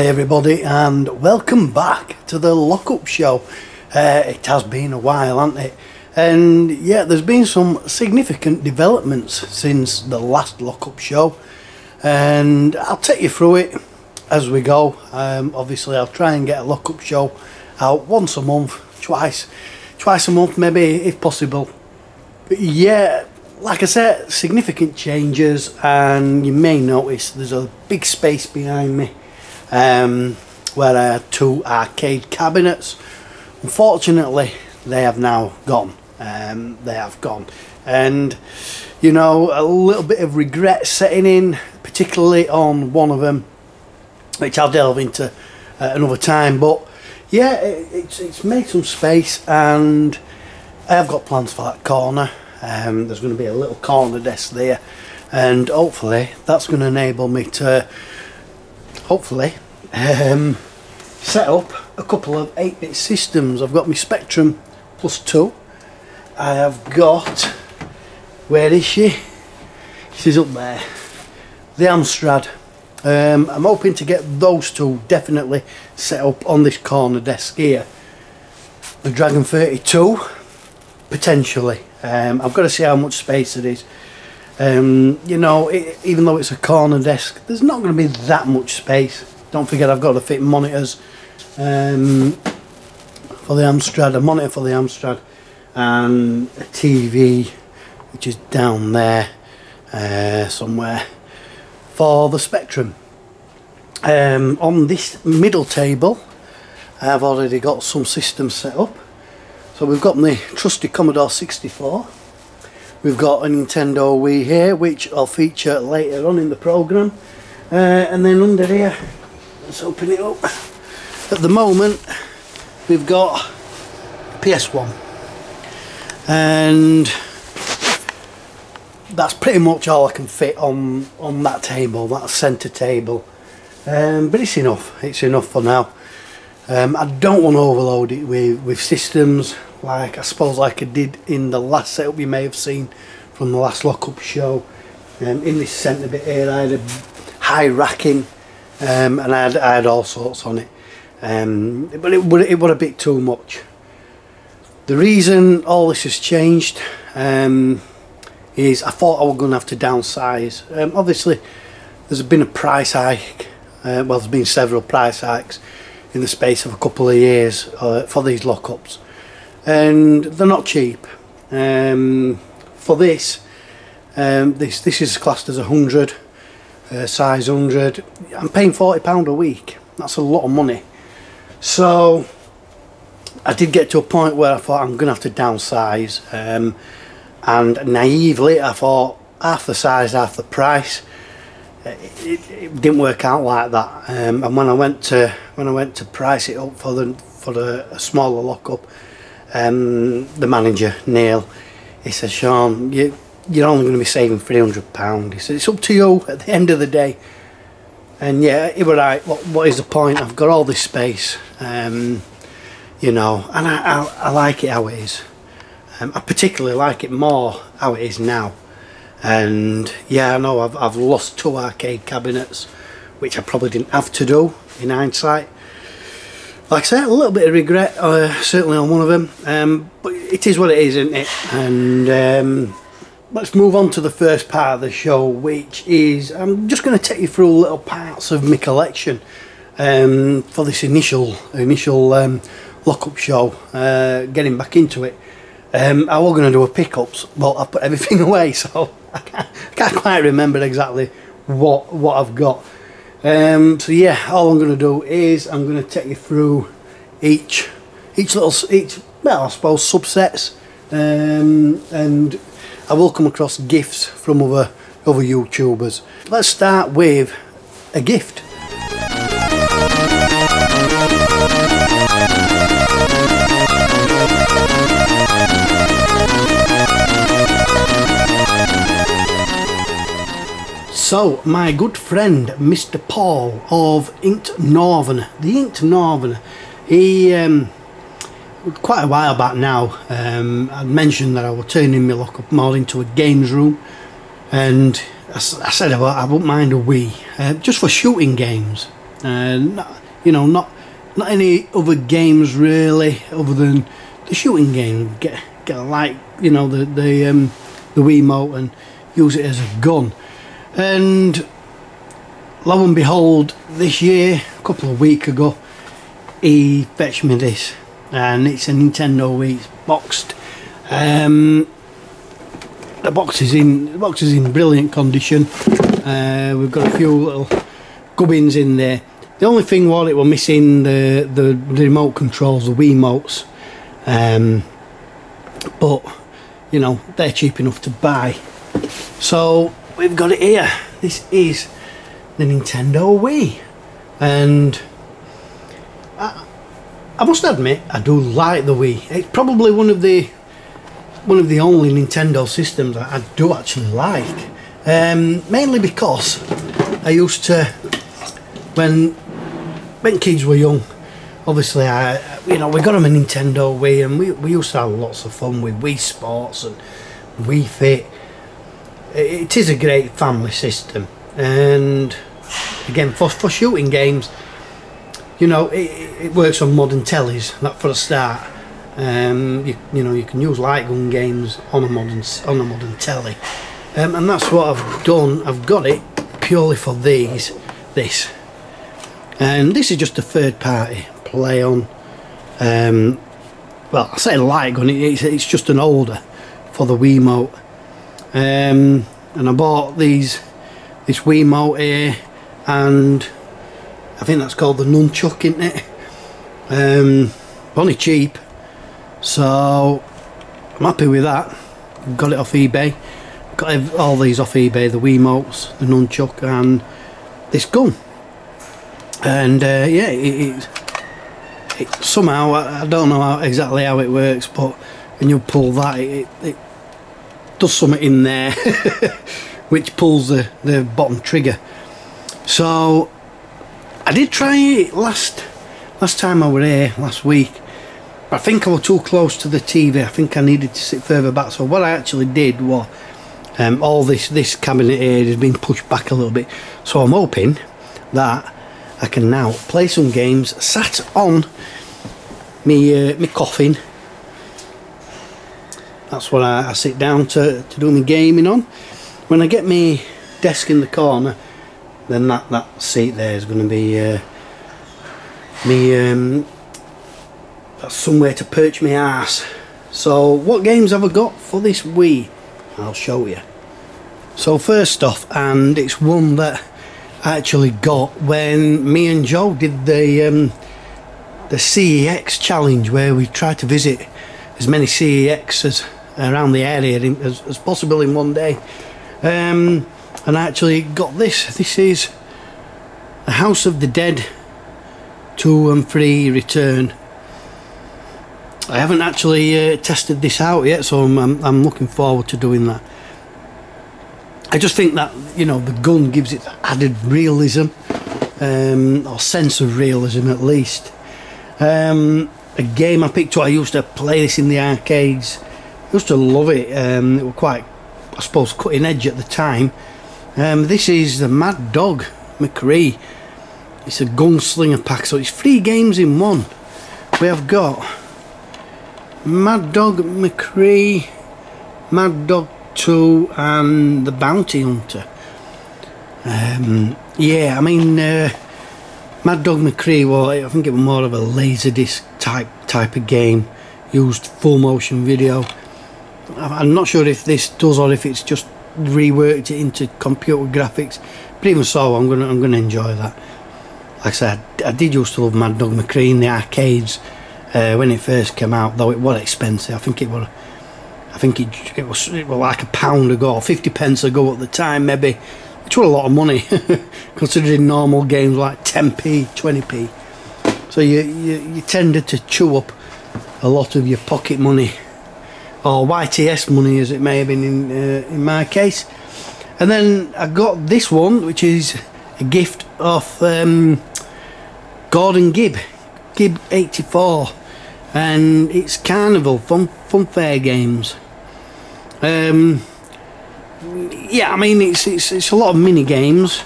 Hi everybody and welcome back to the Lockup Show. It has been a while, hasn't it? And yeah, there's been some significant developments since the last Lockup Show, and I'll take you through it as we go. Obviously I'll try and get a Lockup Show out once a month, twice a month maybe if possible. But yeah, like I said, significant changes, and you may notice there's a big space behind me where I had two arcade cabinets. Unfortunately they have now gone. And you know, a little bit of regret setting in, particularly on one of them, which I'll delve into another time. But yeah, it's made some space, and I have got plans for that corner. There's going to be a little corner desk there, and hopefully that's going to enable me to set up a couple of 8-bit systems. I've got my Spectrum Plus 2. I have got, where is she? She's up there, the Amstrad. I'm hoping to get those two definitely set up on this corner desk here. The Dragon 32, potentially. I've got to see how much space it is. You know, even though it's a corner desk, there's not going to be that much space. Don't forget I've got to fit monitors for the Amstrad, a monitor for the Amstrad, and a TV which is down there somewhere for the Spectrum. On this middle table I've already got some systems set up. So we've got the trusty Commodore 64, we've got a Nintendo Wii here, which I'll feature later on in the programme, and then under here, let's open it up. At the moment we've got PS1, and that's pretty much all I can fit on that table, that centre table, but it's enough for now. I don't want to overload it with systems like I suppose like I did in the last setup you may have seen from the last Lockup Show. In this centre bit here I had a high racking, and I had all sorts on it, but it was a bit too much. The reason all this has changed is I thought I was going to have to downsize. Obviously there's been a price hike, well, there's been several price hikes in the space of a couple of years for these lockups, and they're not cheap. For this is classed as 100, size 100. I'm paying £40 a week. That's a lot of money. So I did get to a point where I thought I'm gonna have to downsize, and naively I thought half the size, half the price. It didn't work out like that, and when I went to price it up for a smaller lockup, the manager Neil, he said, "Sean, you're only going to be saving £300." He said, "It's up to you at the end of the day." And yeah, he was right. What is the point? I've got all this space, you know, and I like it how it is. I particularly like it more how it is now. And yeah, I know I've lost two arcade cabinets, which I probably didn't have to do in hindsight. Like I said, a little bit of regret, certainly on one of them, but it is what it is, isn't it? And let's move on to the first part of the show, which is I'm just going to take you through little parts of my collection for this initial Lockup Show, getting back into it. I was going to do a pickups, but I've put everything away, so I can't quite remember exactly what I've got. So yeah, all I'm going to do is I'm going to take you through each well, I suppose subsets, and I will come across gifts from other YouTubers. Let's start with a gift. So, my good friend Mr. Paul of Inked Northerner, the Inked Northerner, he, quite a while back now, I'd mentioned that I was turning my lockup more into a games room, and I said I wouldn't mind a Wii, just for shooting games. You know, not any other games really, other than the shooting game. Get like, you know, the Wiimote and use it as a gun. And lo and behold, this year, a couple of weeks ago, he fetched me this, and it's a Nintendo Wii. It's boxed. The box is in brilliant condition. We've got a few little gubbins in there. The only thing was it were missing the remote controls, the Wiimotes. But you know, they're cheap enough to buy. So we've got it here. This is the Nintendo Wii, and I must admit I do like the Wii. It's probably one of the only Nintendo systems that I do actually like, mainly because I used to, when kids were young, obviously we got them a Nintendo Wii, and we used to have lots of fun with Wii Sports and Wii Fit. It is a great family system, and again for shooting games, you know, it works on modern tellies. That for a start. You know, you can use light gun games on a modern telly, and that's what I've done. I've got it purely for this, and this is just a third party play on. Well, I say light gun. It's just an holder for the Wiimote, and I bought this Wiimote here, and I think that's called the nunchuck, isn't it? Only cheap. So I'm happy with that. Got it off eBay. Got all these off eBay, the Wiimotes, the nunchuck, and this gun. And yeah, it somehow, I don't know exactly how it works, but when you pull that, it does something in there which pulls the bottom trigger. So I did try it last time I was here, last week. I think I was too close to the TV. I think I needed to sit further back. So what I actually did was, all this cabinet here has been pushed back a little bit. So I'm hoping that I can now play some games sat on me coffin. That's what I sit down to do my gaming on. When I get my desk in the corner, then that seat there is going to be that's somewhere to perch my arse. So what games have I got for this Wii? I'll show you. So first off, and it's one that I actually got when me and Joe did the CEX challenge, where we tried to visit as many CEXs around the area as possible in one day. And I actually got this. This is a House of the Dead 2 and 3 Return. I haven't actually tested this out yet, so I'm looking forward to doing that. I just think that, you know, the gun gives it added realism, or sense of realism at least. A game I picked up, I used to play this in the arcades. I used to love it. It was quite, I suppose, cutting edge at the time. This is the Mad Dog McCree. It's a gunslinger pack, so it's 3 games in one. We have got Mad Dog McCree, Mad Dog 2 and the Bounty Hunter. Yeah, I mean, Mad Dog McCree, well, I think it was more of a laserdisc type of game, used full motion video. I'm not sure if this does or if it's just reworked it into computer graphics, but even so, I'm gonna enjoy that. Like I said, I did used to love Mad Dog McCree in the arcades when it first came out, though it was expensive. I think it was like £1 ago, or 50 pence ago at the time, maybe, which was a lot of money considering normal games like 10p, 20p. So you tended to chew up a lot of your pocket money, or YTS money as it may have been in my case. And then I got this one, which is a gift of Gordon Gibb 84, and it's Carnival Funfair games. Yeah, I mean, it's a lot of mini games.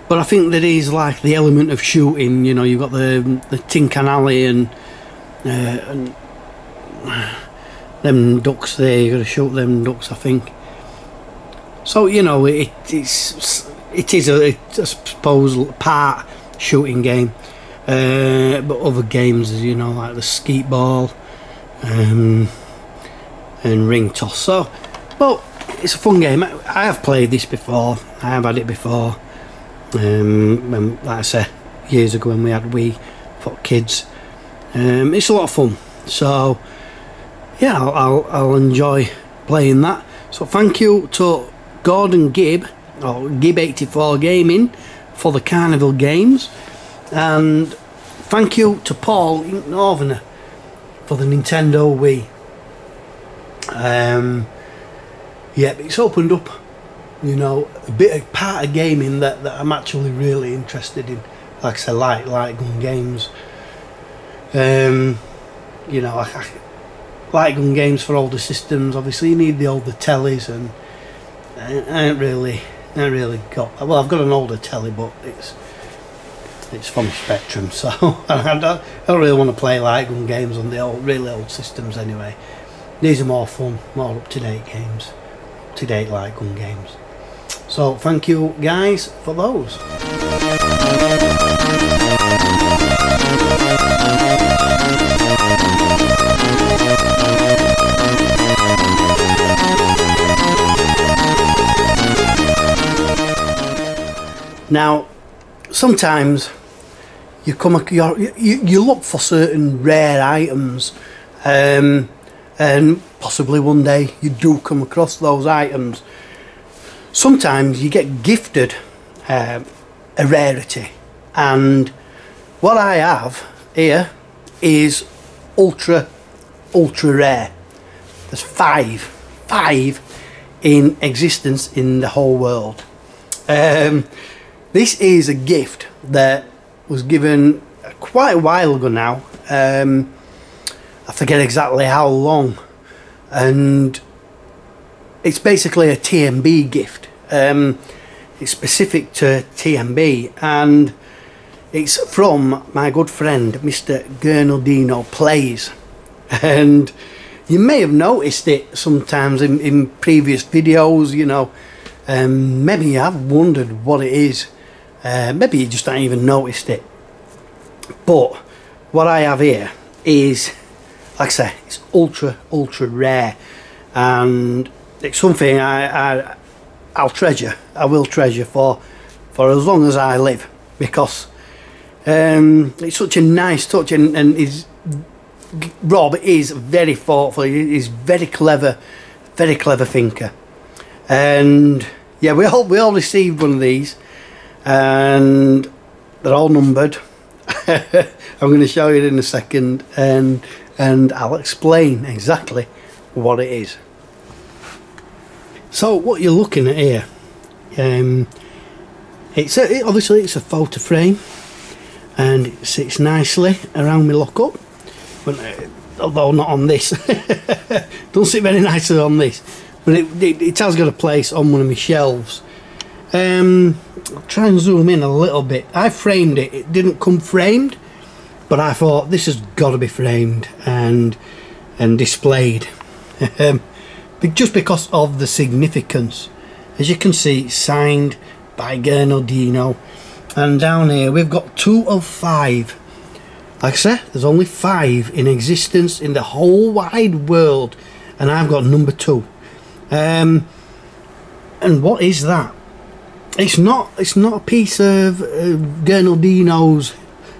but I think there is like the element of shooting. You know, you've got the Tin Can Alley and them ducks there. You got to shoot them ducks, I think. So you know, it is I suppose part shooting game, but other games, you know, like the skeet ball and ring toss. So, but it's a fun game. I have played this before. I have had it before. When, like I said, years ago when we had Wii for kids. It's a lot of fun. So yeah, I'll enjoy playing that. So thank you to Gordon Gibb, or Gibb84 Gaming, for the Carnival games, and thank you to Paul Northerner for the Nintendo Wii. Yeah, it's opened up, you know, a bit of part of gaming that I'm actually really interested in. Like I said, light gun games. You know, light gun games for older systems. Obviously, you need the older tellies, and I ain't really got. Well, I've got an older telly, but it's from Spectrum, so I don't really want to play light gun games on the really old systems anyway. These are more fun, more up-to-date games, up-to-date light gun games. So thank you guys for those. Now, sometimes you look for certain rare items, and possibly one day you do come across those items. Sometimes you get gifted a rarity, and what I have here is ultra rare. There's five in existence in the whole world. This is a gift that was given quite a while ago now. I forget exactly how long, and it's basically a TMB gift. It's specific to TMB, and it's from my good friend Mr. Gernaldino Plays, and you may have noticed it sometimes in previous videos, you know. Maybe you have wondered what it is, maybe you just haven't even noticed it, but what I have here is, like I say, it's ultra rare, and it's something I'll treasure. I will treasure for as long as I live, because it's such a nice touch, and Rob is very thoughtful. He's very clever thinker, and yeah, we all received one of these, and they're all numbered. I'm going to show you in a second, and I'll explain exactly what it is. So what you're looking at here, obviously it's a photo frame, and it sits nicely around my lockup, but although not on this. Don't sit very nicely on this, but it has got a place on one of my shelves. I'll try and zoom in a little bit. I framed it. It didn't come framed, but I thought this has got to be framed and displayed. Just because of the significance. As you can see, it's signed by Gernaldino, and down here we've got 2 of 5. Like I said, there's only 5 in existence in the whole wide world, and I've got number 2. And what is that? It's not a piece of Gernaldino's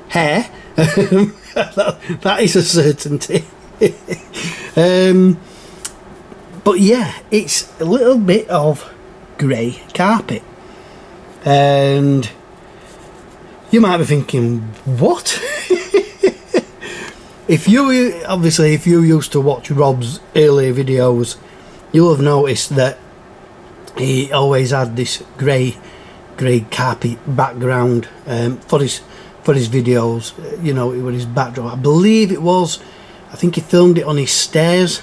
hair. that is a certainty. But yeah, it's a little bit of grey carpet, and you might be thinking, what? If you used to watch Rob's earlier videos, you'll have noticed that he always had this grey carpet background for his videos. You know, with his backdrop. I believe it was, I think he filmed it on his stairs.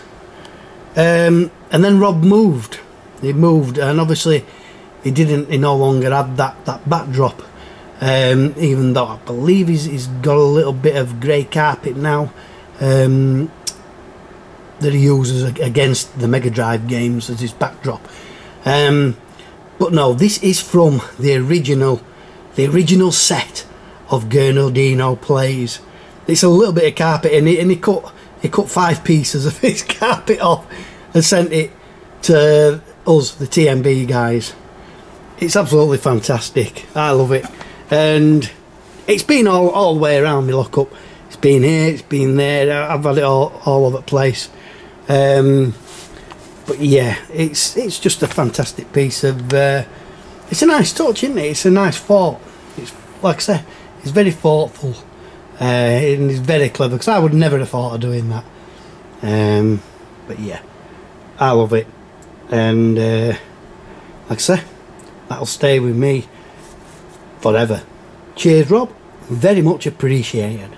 And then Rob moved. He moved, and obviously he no longer had that backdrop. even though I believe he's got a little bit of grey carpet now that he uses against the Mega Drive games as his backdrop. But no, this is from the original set of Gernodino Plays. It's a little bit of carpet in it, and he cut 5 pieces of his carpet off and sent it to us, the TMB guys. It's absolutely fantastic. I love it, and it's been all the way around my lockup. It's been here, it's been there. I've had it all over the place. But yeah, it's just a fantastic piece of. It's a nice touch, isn't it? It's a nice thought. It's like I say, it's very thoughtful, and it's very clever, because I would never have thought of doing that. But yeah, I love it, and like I say, that'll stay with me forever. Cheers, Rob. Very much appreciated.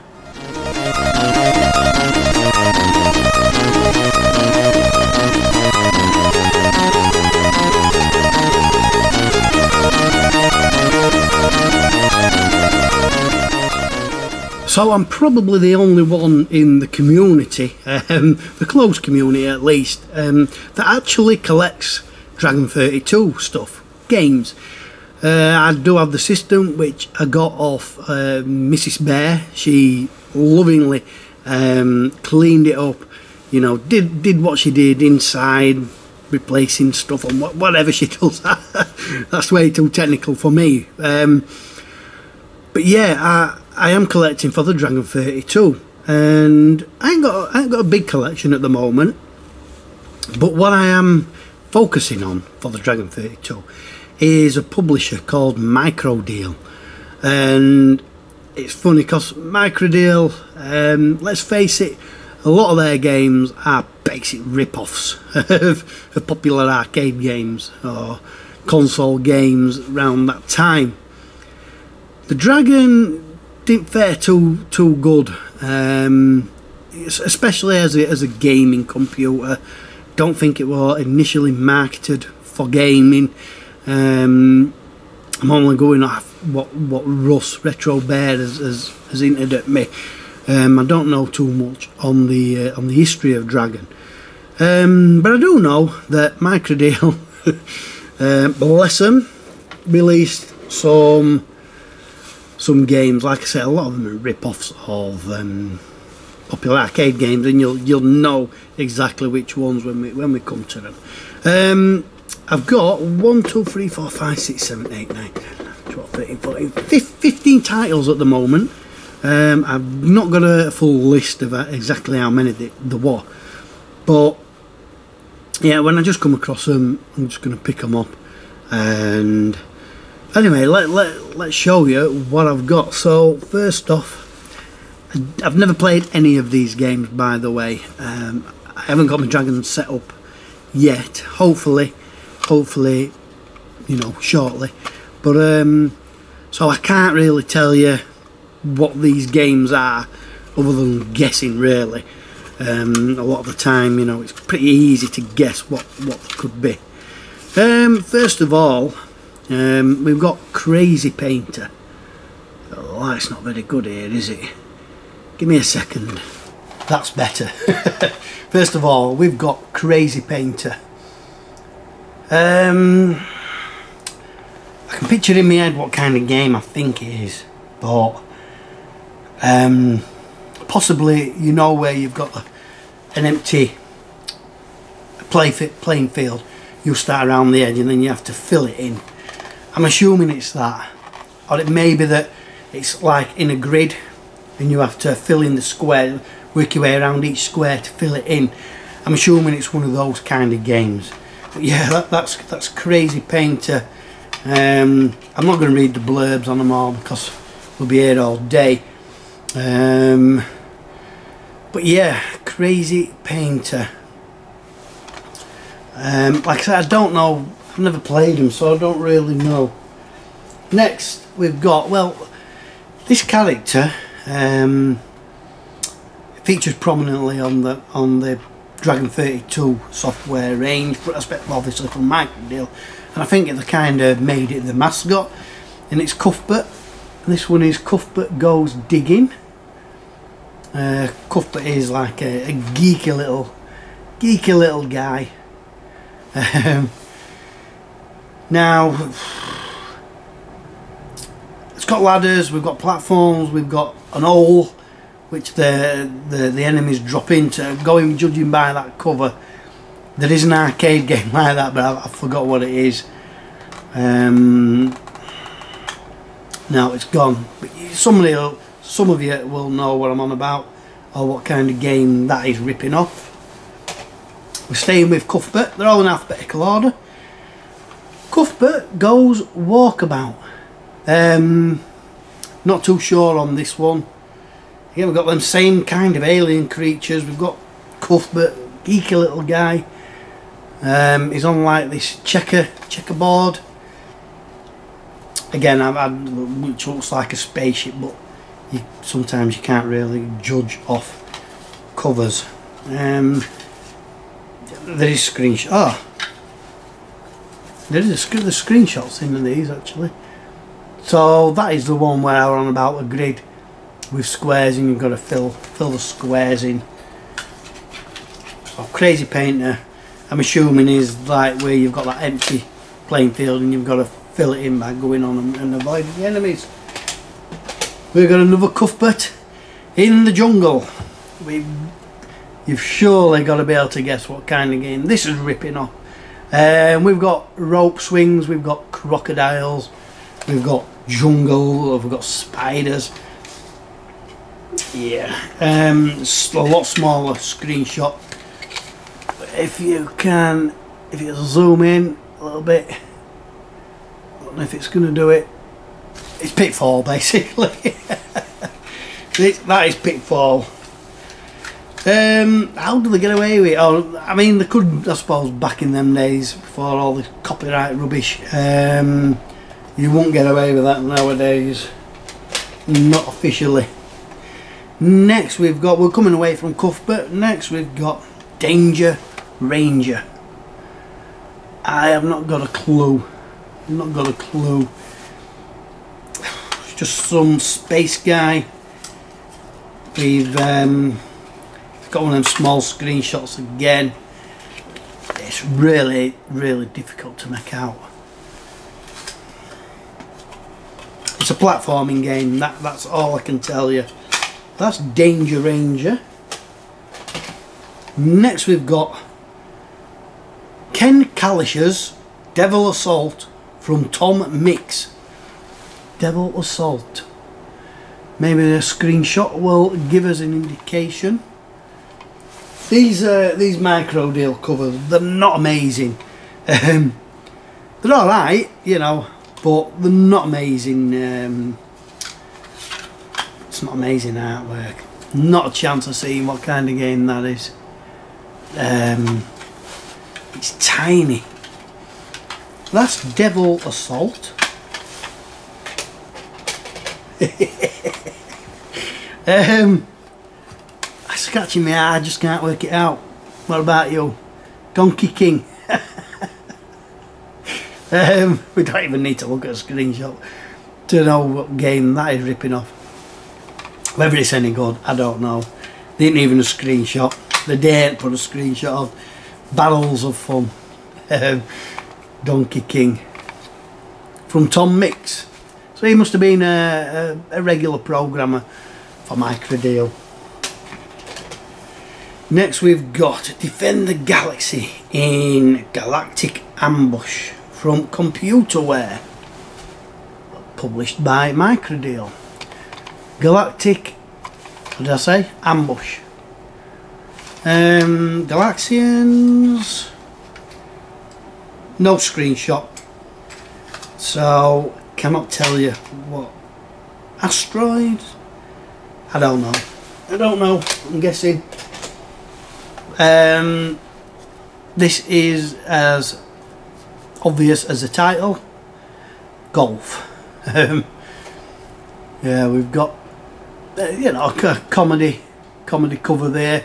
So I'm probably the only one in the community, the close community at least, that actually collects Dragon 32 stuff, games. I do have the system, which I got off Mrs. Bear. She lovingly cleaned it up, you know, did what she did inside, replacing stuff and whatever she does. That's way too technical for me. But yeah, I am collecting for the Dragon 32, and I ain't got a big collection at the moment. But what I am focusing on for the Dragon 32 is a publisher called Microdeal, and it's funny because Microdeal, let's face it, a lot of their games are basic rip-offs of popular arcade games or console games around that time. The Dragon didn't fare too good, especially as a gaming computer. Don't think it was initially marketed for gaming. I'm only going off what Russ Retro Bear has hinted at me. I don't know too much on the history of Dragon, but I do know that Microdeal, bless them, released some games. Like I said, a lot of them are rip-offs of popular arcade games, and you'll know exactly which ones when we come to them. I've got 1, 2, 3, 4, 5, 6, 7, 8, 9, 12, 13, 14, 15 titles at the moment. I've not got a full list of exactly how many there were, but yeah, when I just come across them, I'm just going to pick them up. And anyway, let's show you what I've got. So first off, I've never played any of these games, by the way. I haven't got my Dragon set up yet. Hopefully, you know, shortly. But so I can't really tell you what these games are, other than guessing, really. A lot of the time, you know, it's pretty easy to guess what they could be. First of all, we've got Crazy Painter. Oh, that's not very good here, is it? Give me a second. That's better. First of all, we've got Crazy Painter. I can picture in my head what kind of game I think it is, but possibly, you know, where you've got an empty playing field, you start around the edge and then you have to fill it in. I'm assuming it's that, or it may be that it's like in a grid and you have to fill in the square, work your way around each square to fill it in. I'm assuming it's one of those kind of games. But yeah, that's Crazy Painter. I'm not going to read the blurbs on them all because we'll be here all day. But yeah, Crazy Painter. Like I said, I don't know. I've never played them, so I don't really know. Next, we've got, well, this character features prominently on the Dragon 32 software range, obviously from Microdeal, and I think they kind of made it the mascot, and it's Cuthbert. This one is Cuthbert Goes Digging. Cuthbert is like a geeky little guy. Now it's got ladders, we've got platforms, we've got an hole which the enemies drop into. Going judging by that cover, there is an arcade game like that, but I forgot what it is. Now it's gone. But some of you will know what I'm on about, or what kind of game that is ripping off. We're staying with Cuthbert. They're all in alphabetical order. Cuthbert Goes Walkabout. Not too sure on this one. Again, we've got them same kind of alien creatures. We've got Cuthbert, geeky little guy. He's on like this checkerboard. Again, which looks like a spaceship, but sometimes you can't really judge off covers. There is screenshot. Oh, there is the screenshots in these actually. So that is the one where I was on about a grid with squares, and you've got to fill the squares in. So Crazy Painter, I'm assuming, is like where you've got that empty playing field and you've got to fill it in by going on and avoiding the enemies. We've got another Cuthbert in the jungle. You've surely got to be able to guess what kind of game this is ripping off. We've got rope swings, we've got crocodiles, we've got jungle, we've got spiders. Yeah, it's a lot smaller screenshot. But if you zoom in a little bit, I don't know if it's going to do it. It's Pitfall basically. That is Pitfall. How do they get away with it? Oh, I mean, they could, I suppose, back in them days before all the copyright rubbish. You won't get away with that nowadays. Not officially. Next we're coming away from Cuthbert. Next we've got Danger Ranger. I have not got a clue. It's just some space guy. We've got one of them small screenshots again. It's really difficult to make out. It's a platforming game, that's all I can tell you. That's Danger Ranger. Next we've got Ken Kalish's Devil Assault from Tom Mix. Devil Assault. Maybe the screenshot will give us an indication. These micro deal covers, they're not amazing. They're alright, you know, but they're not amazing. It's not amazing artwork. Not a chance of seeing what kind of game that is. It's tiny. That's Devil Assault. Scratching my eye, I just can't work it out. What about you? Donkey King. We don't even need to look at a screenshot to know what game that is ripping off. Whether it's any good, I don't know. They didn't even a screenshot. They daren't put a screenshot of Barrels of Fun. Donkey King. From Tom Mix. So he must have been a regular programmer for Microdeal. Next we've got Defend the Galaxy in Galactic Ambush from Computerware. Published by Microdeal. Galactic, what did I say? Ambush. Galaxians. No screenshot. So, cannot tell you what. Asteroids? I don't know. I'm guessing. This is as obvious as the title. Golf. Yeah, we've got you know, a comedy cover there.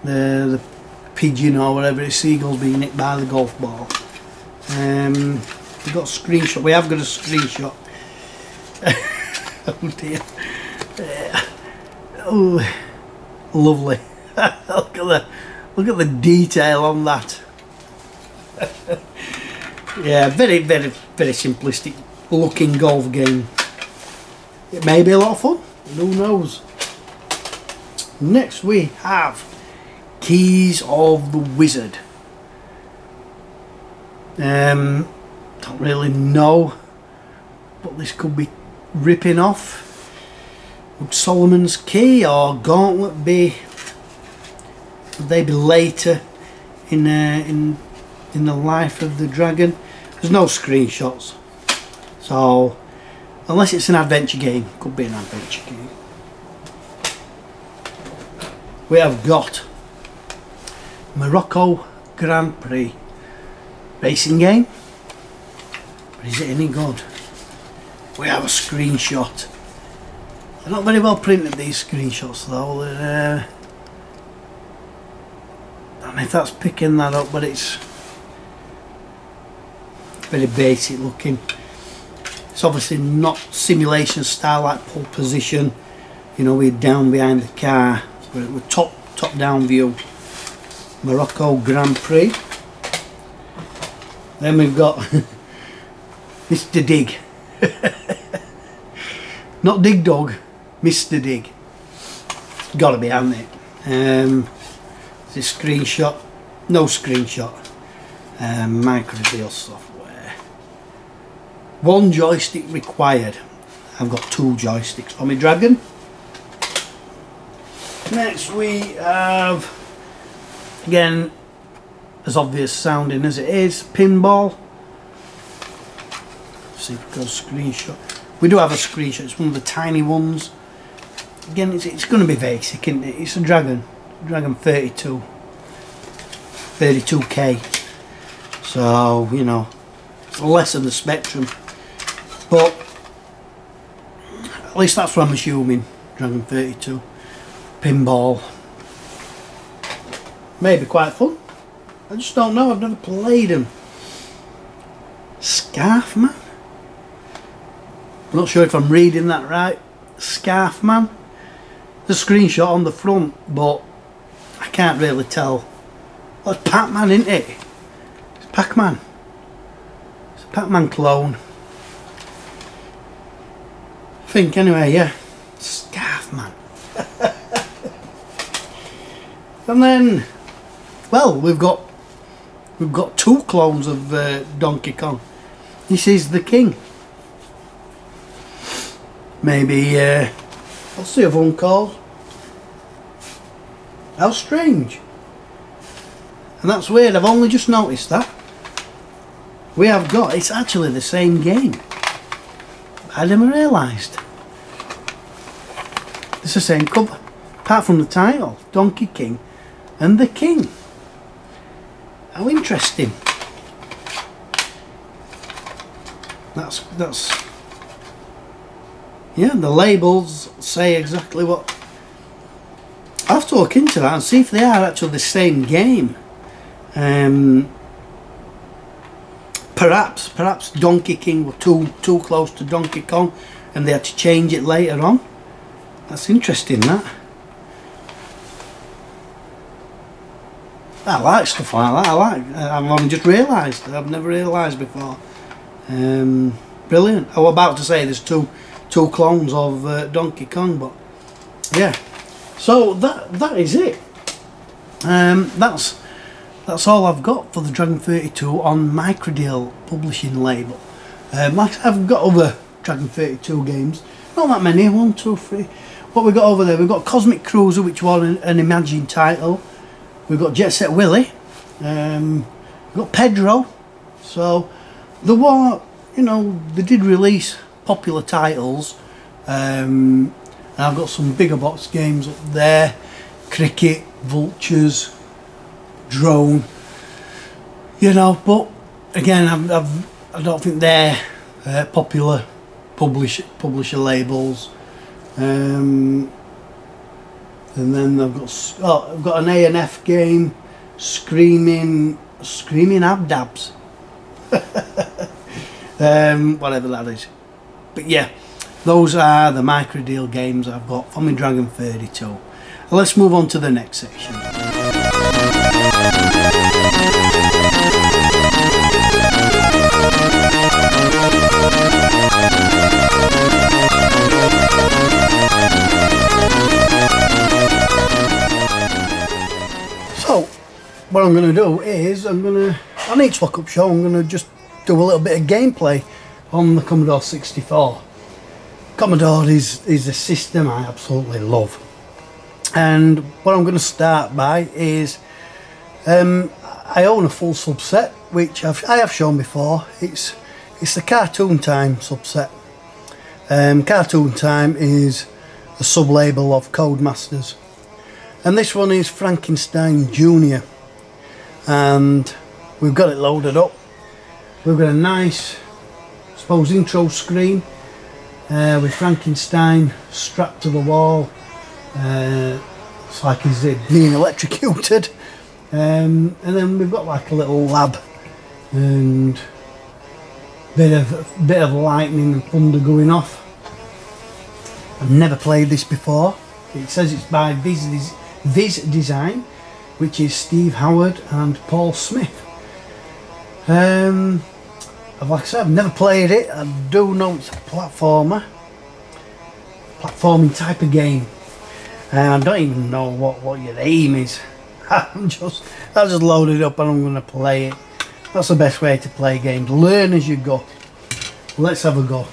The pigeon or whatever it is, seagulls being hit by the golf ball. We've got a screenshot. We have got a screenshot. Oh dear. Oh, lovely. Look at the detail on that. Yeah, very simplistic looking golf game. It may be a lot of fun, who knows. Next we have Keys of the Wizard. Don't really know what this could be ripping off. Would Solomon's Key or Gauntlet be? Would they be later in the life of the dragon? There's no screenshots, so unless it's an adventure game, could be an adventure game. We have got Morocco Grand Prix racing game. But is it any good? We have a screenshot. They're not very well printed, these screenshots though. I don't know if that's picking that up, but it's very basic looking. It's obviously not simulation style like pole position, you know, we're down behind the car, but we're top down view. Morocco Grand Prix. Then we've got Mr. Dig. Not Dig Dog, Mr. Dig. Gotta be, hasn't it? There's a screenshot. No screenshot. Microdeal software. One joystick required. I've got 2 joysticks for my dragon. Next we have, again, as obvious sounding as it is, pinball. Let's see if we got a screenshot. We do have a screenshot. It's one of the tiny ones. Again, it's going to be basic, isn't it? It's a Dragon 32K. So, you know, it's less of the spectrum. But at least that's what I'm assuming. Dragon 32. Pinball. Maybe quite fun. I just don't know. I've never played them. Scarf Man. I'm not sure if I'm reading that right. Scarf Man. There's a screenshot on the front, but I can't really tell. Well, it's Pac-Man, isn't it? It's Pac-Man. It's a Pac-Man clone. I think anyway, yeah. Scarf Man. And then, well, we've got 2 clones of Donkey Kong. This is the King. Maybe what's the other one called? How strange. And that's weird, I've only just noticed that. We have got, it's actually the same game. I never realised. It's the same cover. Apart from the title, Donkey King and the King. How interesting. That's yeah, the labels say exactly what. I'll have to look into that and see if they are actually the same game. Perhaps Donkey King were too close to Donkey Kong and they had to change it later on. That's interesting, that. I like stuff like that. I've only just realised. I've never realised before. Brilliant. I was about to say there's two clones of Donkey Kong, but yeah. So that is it. That's all I've got for the Dragon 32 on Microdeal publishing label. Like I've got other Dragon 32 games. Not that many. 1, 2, 3. What we got over there? We've got Cosmic Cruiser, which was an Imagine title. We've got Jet Set Willy. We've got Pedro. So there were, you know, they did release popular titles. And I've got some bigger box games up there. Cricket, Vultures, Drone. You know, but again, I don't think they're popular publisher labels. And then I've got an A&F game, Screaming Abdabs. Whatever that is. But yeah, those are the micro deal games I've got for my Dragon 32. Let's move on to the next section. So what I'm going to do is on each lockup show I'm going to just do a little bit of gameplay on the Commodore 64. Commodore is a system I absolutely love, and what I'm going to start by is I own a full subset which I have shown before. It's the Cartoon Time subset. Cartoon Time is a sub-label of Codemasters, and this one is Frankenstein Junior, and we've got it loaded up. We've got a nice, I suppose, intro screen with Frankenstein strapped to the wall. It's like he's being electrocuted, and then we've got like a little lab and bit of lightning and thunder going off. I've never played this before. It says it's by Viz Design, which is Steve Howard and Paul Smith. Like I said, I've never played it. I do know it's a platforming type of game. I don't even know what your aim is. I'll just load it up and I'm going to play it. That's the best way to play games. Learn as you go. Let's have a go.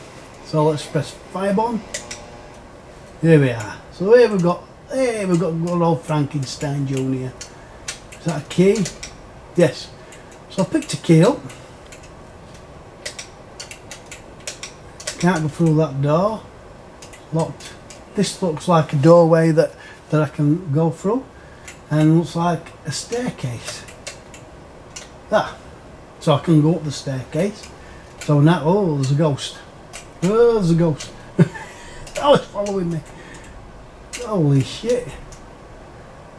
So let's press fire button. Here we are. So here we've got good old Frankenstein Junior. Is that a key? Yes. So I picked a key up. Can't go through that door. Locked. This looks like a doorway that I can go through, and looks like a staircase. So I can go up the staircase. So now, oh, there's a ghost. Oh, there's a ghost. Oh, it's following me. Holy shit.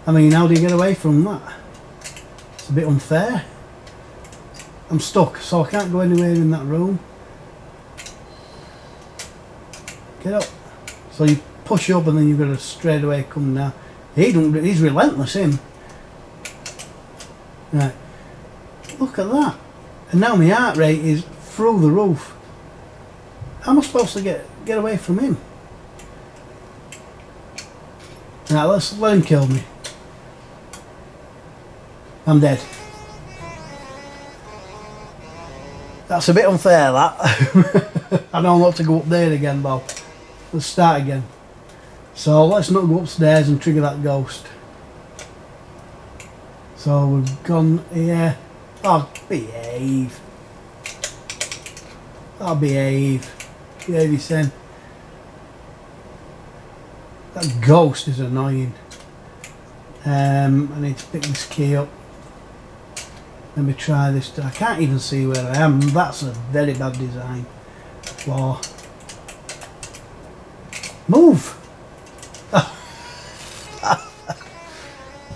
I mean, how do you get away from that? It's a bit unfair. I'm stuck, so I can't go anywhere in that room. Get up. So you push up and then you've got to straight away come down. He's relentless, him. Right. Look at that. And now my heart rate is through the roof. How am I supposed to get away from him? Right, let's let him kill me. I'm dead. That's a bit unfair, that. I don't want to go up there again, Bob. Let's start again. So let's not go upstairs and trigger that ghost. So we've gone here. Oh, behave. Oh, behave. Behave, you saying. That ghost is annoying. I need to pick this key up. Let me try this. I can't even see where I am. That's a very bad design. Floor. Move!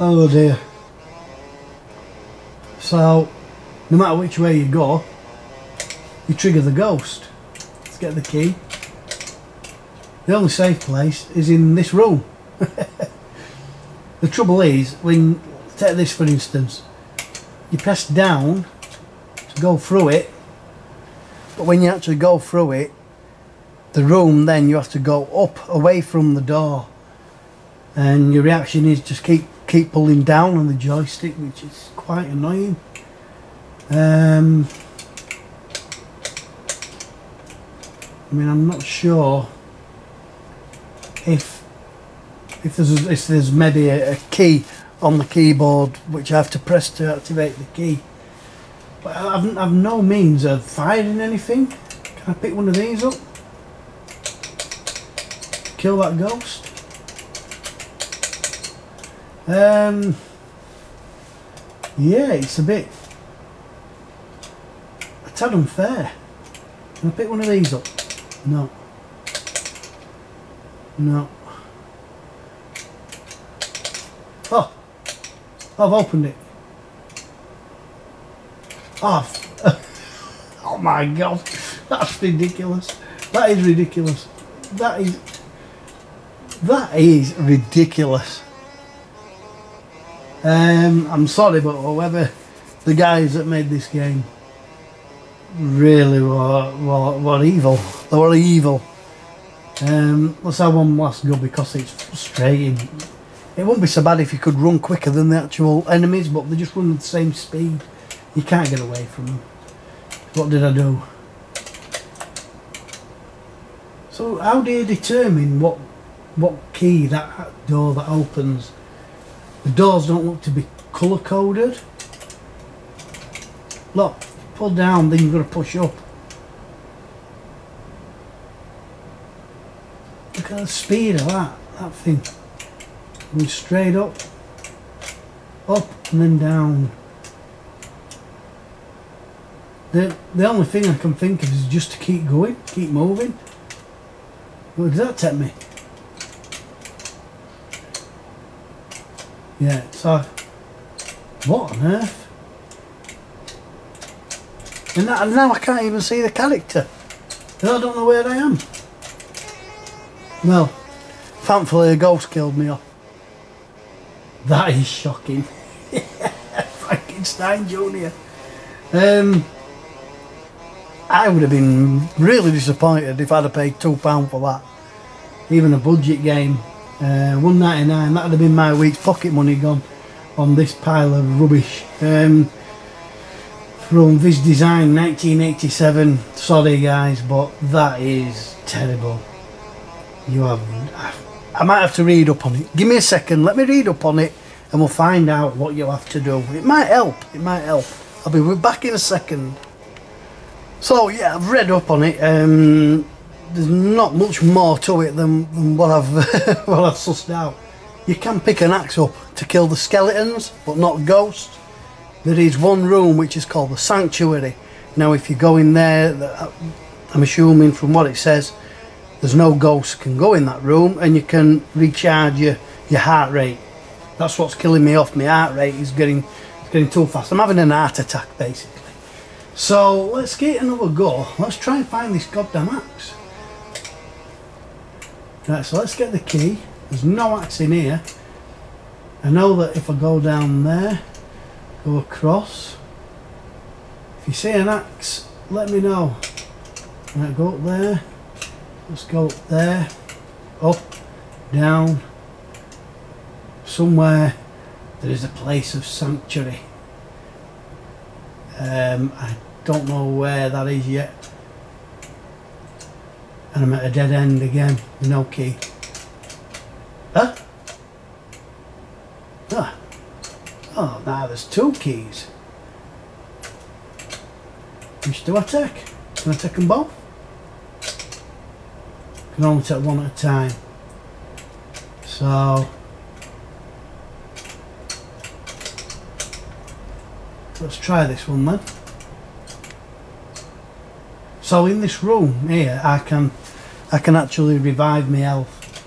Oh dear. So, no matter which way you go, you trigger the ghost. Let's get the key. The only safe place is in this room. The trouble is, when, take this for instance, you press down to go through it, but when you actually go through it, the room, then you have to go up away from the door, and your reaction is just keep pulling down on the joystick, which is quite annoying. I mean, I'm not sure if there's maybe a key on the keyboard which I have to press to activate the key, but I've no means of firing anything. Can I pick one of these up? Kill that ghost? Yeah, it's a tad unfair. Can I pick one of these up? No. No. Oh, I've opened it. Oh, oh my god, that's ridiculous. That is ridiculous. that is ridiculous. I'm sorry, but whoever the guys that made this game really were evil. They were evil. Let's have one last go because it's frustrating. It wouldn't be so bad if you could run quicker than the actual enemies, but they just run at the same speed. You can't get away from them. What did I do? So how do you determine what key that door that opens? The doors don't look to be colour coded. Look, pull down, then you've got to push up. Look at the speed of that thing. Going straight up, and then down. The only thing I can think of is just to keep going, keep moving. Where does that take me? Yeah, so what on earth? And now I can't even see the character. I don't know where I am. Well, thankfully a ghost killed me off. That is shocking. Frankenstein Jr. I would have been really disappointed if I'd have paid £2 for that. Even a budget game. $1.99, that would have been my week's pocket money gone on this pile of rubbish. From Viz Design 1987. Sorry guys, but that is terrible. You have... I might have to read up on it. Give me a second, let me read up on it and we'll find out what you'll have to do. It might help, it might help. I'll be back in a second. So yeah, I've read up on it. There's not much more to it than what I've what I've sussed out. You can pick an axe up to kill the skeletons, but not ghosts. There is one room which is called the Sanctuary. Now if you go in there, I'm assuming from what it says, there's no ghosts can go in that room, and you can recharge your heart rate. That's what's killing me off. My heart rate is getting too fast. I'm having an heart attack basically. So let's get another go. Let's try and find this goddamn axe. Right, so let's get the key. There's no axe in here. I know that if I go down there, go across. If you see an axe, let me know. Right, go up there. Let's go up there. Up, down. Somewhere there is a place of sanctuary. I don't know where that is yet. And I'm at a dead end again with no key. Huh? Ah. Oh, now there's two keys. Which do I take? Can I take them both? Can only take one at a time. So let's try this one then. So in this room here I can actually revive my health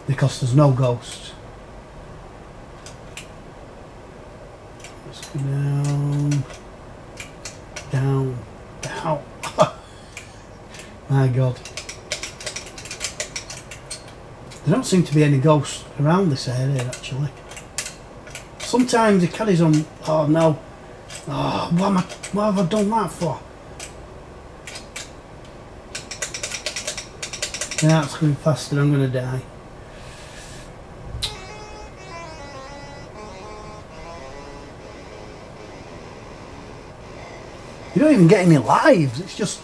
because there's no ghosts. Let's go down, down, down. My God. There don't seem to be any ghosts around this area actually. Sometimes it carries on. Oh no. Oh, what have I done that for? Yeah, it's going faster, I'm going to die. You don't even get any lives, it's just,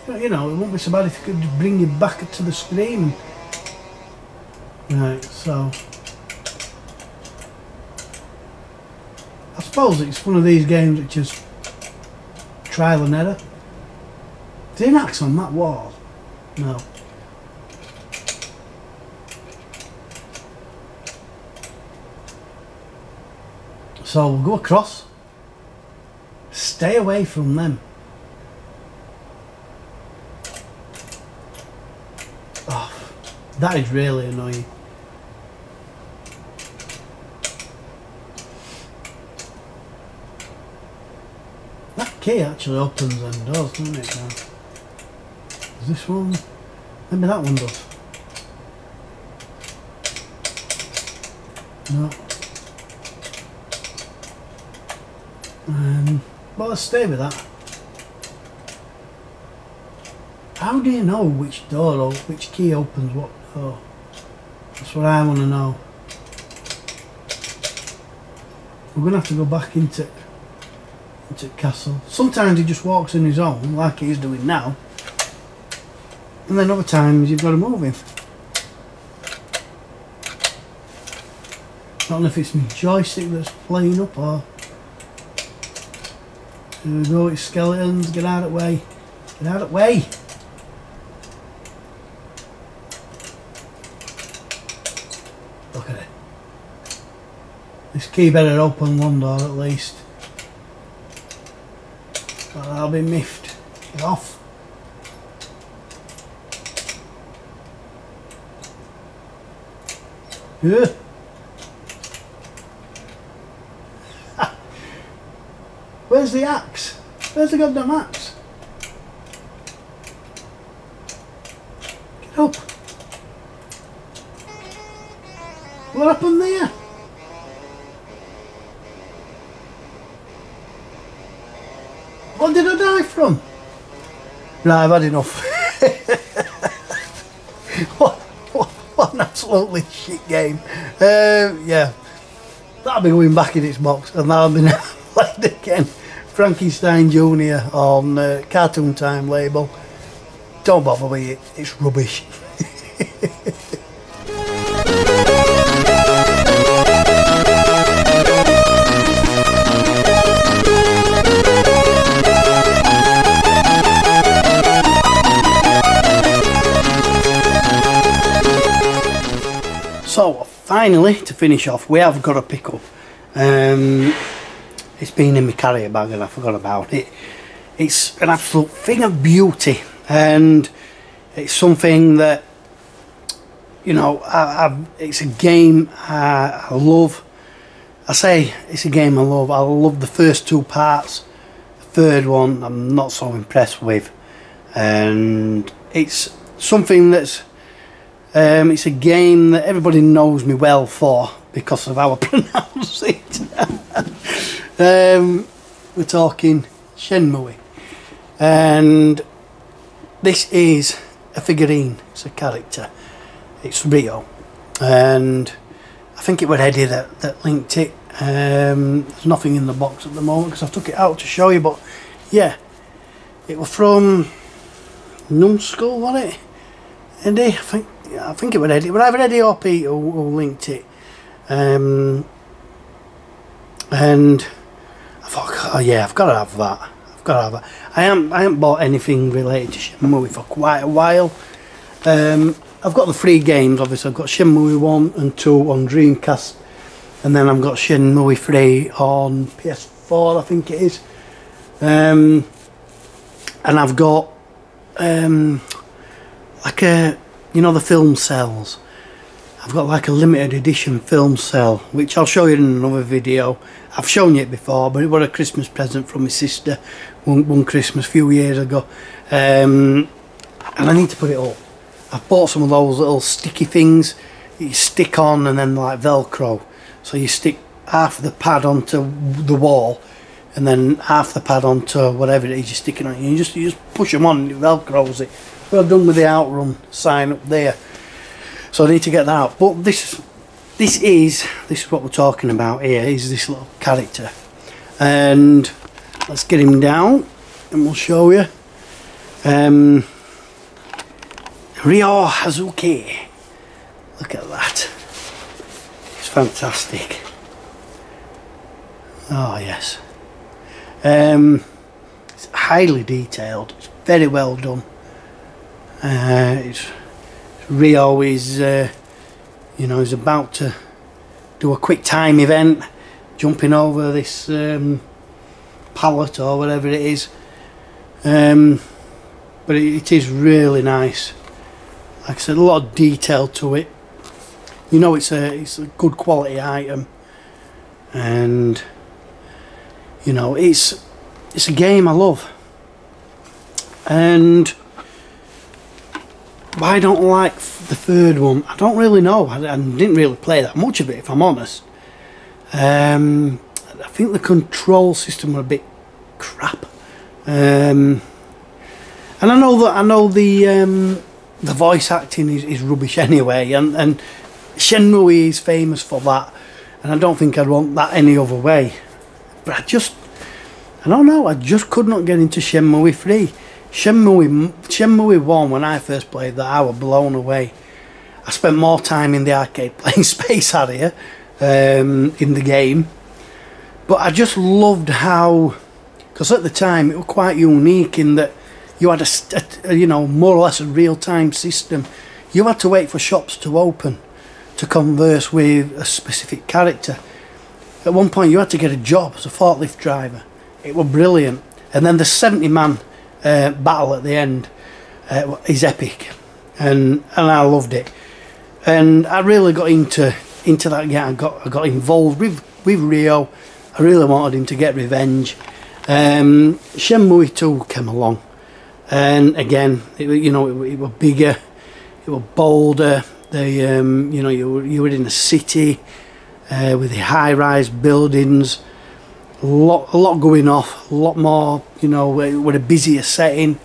you know, it wouldn't be so bad if you could bring you back to the screen. Right, so I suppose it's one of these games which is trial and error. Is there an axe on that wall? No. So we'll go across. Stay away from them. Oh, that is really annoying. That key actually opens them doors, doesn't it now? Is this one? Maybe that one does. No. Well, let's stay with that. How do you know which door or which key opens what door? That's what I want to know. We're going to have to go back into castle. Sometimes he just walks on his own, like he's doing now. And then other times you've got to move him. I don't know if it's my joystick that's playing up or... Here we go, it's skeletons, get out of the way. Get out of the way! Look at it. This key better open one door at least. Or I'll be miffed. Get off. Yeah. Where's the axe? Where's the goddamn axe? Get up. What happened there? What did I die from? Right, I've had enough. What an absolutely shit game. Yeah, that'll be going back in its box and that'll be now played again. Frankenstein Jr. on Cartoon Time label. Don't bother with it, it's rubbish. So finally, to finish off, we have got a pick up. It's been in my carrier bag and I forgot about it. It's an absolute thing of beauty, and it's something that, you know, it's a game I love. I say it's a game I love. I love the first two parts. The third one I'm not so impressed with, and it's something that's it's a game that everybody knows me well for because of how I pronounce it. We're talking Shenmue, and this is a figurine, it's a character, it's Rio, and I think it was Eddie that linked it. There's nothing in the box at the moment because I took it out to show you, but yeah, it was from Numskull, wasn't it? Eddie, I think it was Eddie, but either Eddie or Pete who linked it, and I thought, oh yeah, I've got to have that. I've got to have that. I haven't bought anything related to Shenmue for quite a while. I've got the 3 games, obviously. I've got Shenmue 1 and 2 on Dreamcast, and then I've got Shenmue 3 on PS4, I think it is. And I've got like a, you know, the film cells. I've got like a limited edition film cell, which I'll show you in another video. I've shown you it before, but it was a Christmas present from my sister one Christmas a few years ago, and I need to put it up. I've bought some of those little sticky things that you stick on and then like Velcro, so you stick half of the pad onto the wall and then half the pad onto whatever it is you're sticking on. You just push them on and it Velcros it. Well done with the Outrun sign up there. So I need to get that out. But this is what we're talking about here, is this little character. And let's get him down and we'll show you. Ryo Hazuki. Look at that. It's fantastic. Oh yes. It's highly detailed. It's very well done. Rio is, you know, he's about to do a quick time event, jumping over this pallet or whatever it is. But it is really nice. Like I said, a lot of detail to it. You know, it's a good quality item, and you know, it's a game I love, and why I don't like the third one, I don't really know. I didn't really play that much of it, if I'm honest. I think the control system were a bit crap. And I know the voice acting is rubbish anyway, and Shenmue is famous for that, and I don't think I'd want that any other way. But I don't know, I just could not get into Shenmue 3. Shenmue 1, when I first played that, I was blown away. I spent more time in the arcade playing Space Harrier in the game, but I just loved how, because at the time it was quite unique in that you had a you know, more or less a real-time system. You had to wait for shops to open to converse with a specific character. At one point you had to get a job as a forklift driver. It was brilliant. And then the 70-man battle at the end is epic, and I loved it. And I really got into that game. I got involved with Rio. I really wanted him to get revenge. Shenmue 2 came along, and again, it was bigger, it was bolder. You know, you were in a city with the high-rise buildings, a lot going off, a lot more. You know, with a busier setting,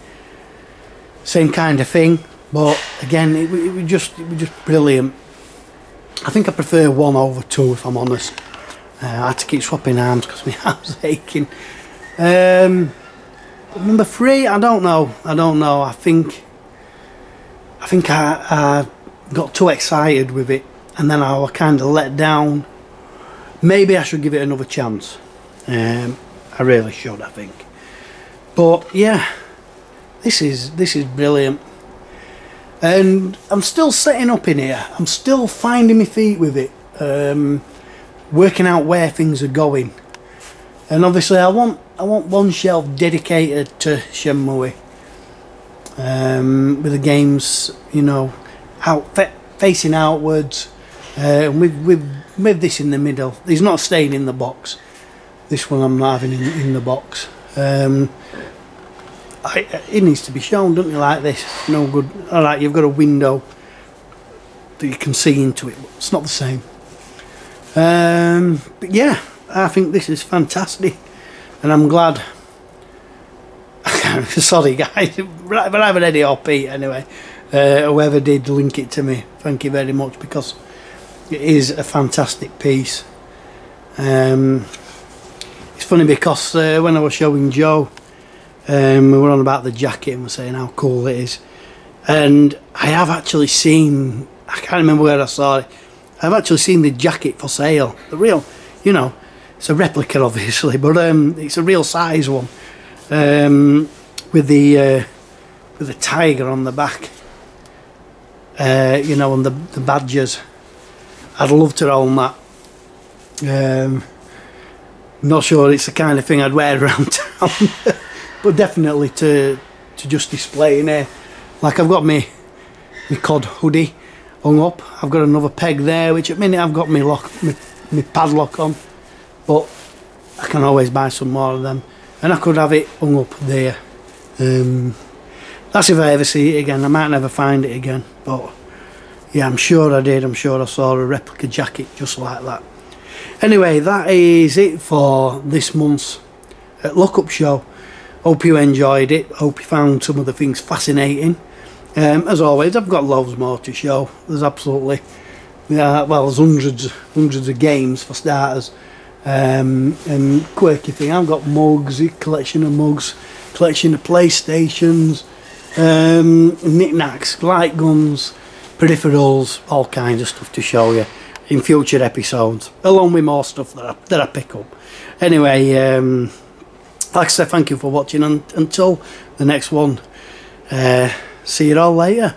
same kind of thing. But again, it was just brilliant. I think I prefer 1 over 2, if I'm honest. I had to keep swapping arms because my arms are aching. Number 3, I don't know. I think I got too excited with it, and then I was kind of let down. Maybe I should give it another chance. I really should, I think. But yeah, this is brilliant. And I'm still setting up in here. I'm still finding my feet with it, working out where things are going. And obviously, I want one shelf dedicated to Shenmue, with the games, you know, facing outwards, with this in the middle. He's not staying in the box. This one I'm not having in the box. It needs to be shown, doesn't it, like this? No good. Alright, you've got a window that you can see into it, but it's not the same. But yeah, I think this is fantastic, and I'm glad. Sorry guys, but I haven't Eddie or Pete anyway. Whoever did link it to me, thank you very much, because it is a fantastic piece. It's funny because when I was showing Joe, we were on about the jacket and we're saying how cool it is, and I have actually seen, I can't remember where I saw it, I've actually seen the jacket for sale, the real, you know, it's a replica obviously, but it's a real size one, with the tiger on the back, you know, and the badgers. I'd love to own that. Not sure it's the kind of thing I'd wear around town, but definitely to just display in here. Like I've got my COD hoodie hung up. I've got another peg there, which at the minute I've got my padlock on, but I can always buy some more of them, and I could have it hung up there. That's if I ever see it again. I might never find it again, but yeah, I'm sure I did. I'm sure I saw a replica jacket just like that. Anyway, that is it for this month's Lookup Show. Hope you enjoyed it. Hope you found some of the things fascinating. As always, I've got loads more to show. There's absolutely, well, there's hundreds of games for starters. And quirky thing, I've got mugs, a collection of mugs, collection of PlayStations, knickknacks, light guns, peripherals, all kinds of stuff to show you in future episodes, along with more stuff that I pick up. Anyway, like I said, thank you for watching, and until the next one, see you all later.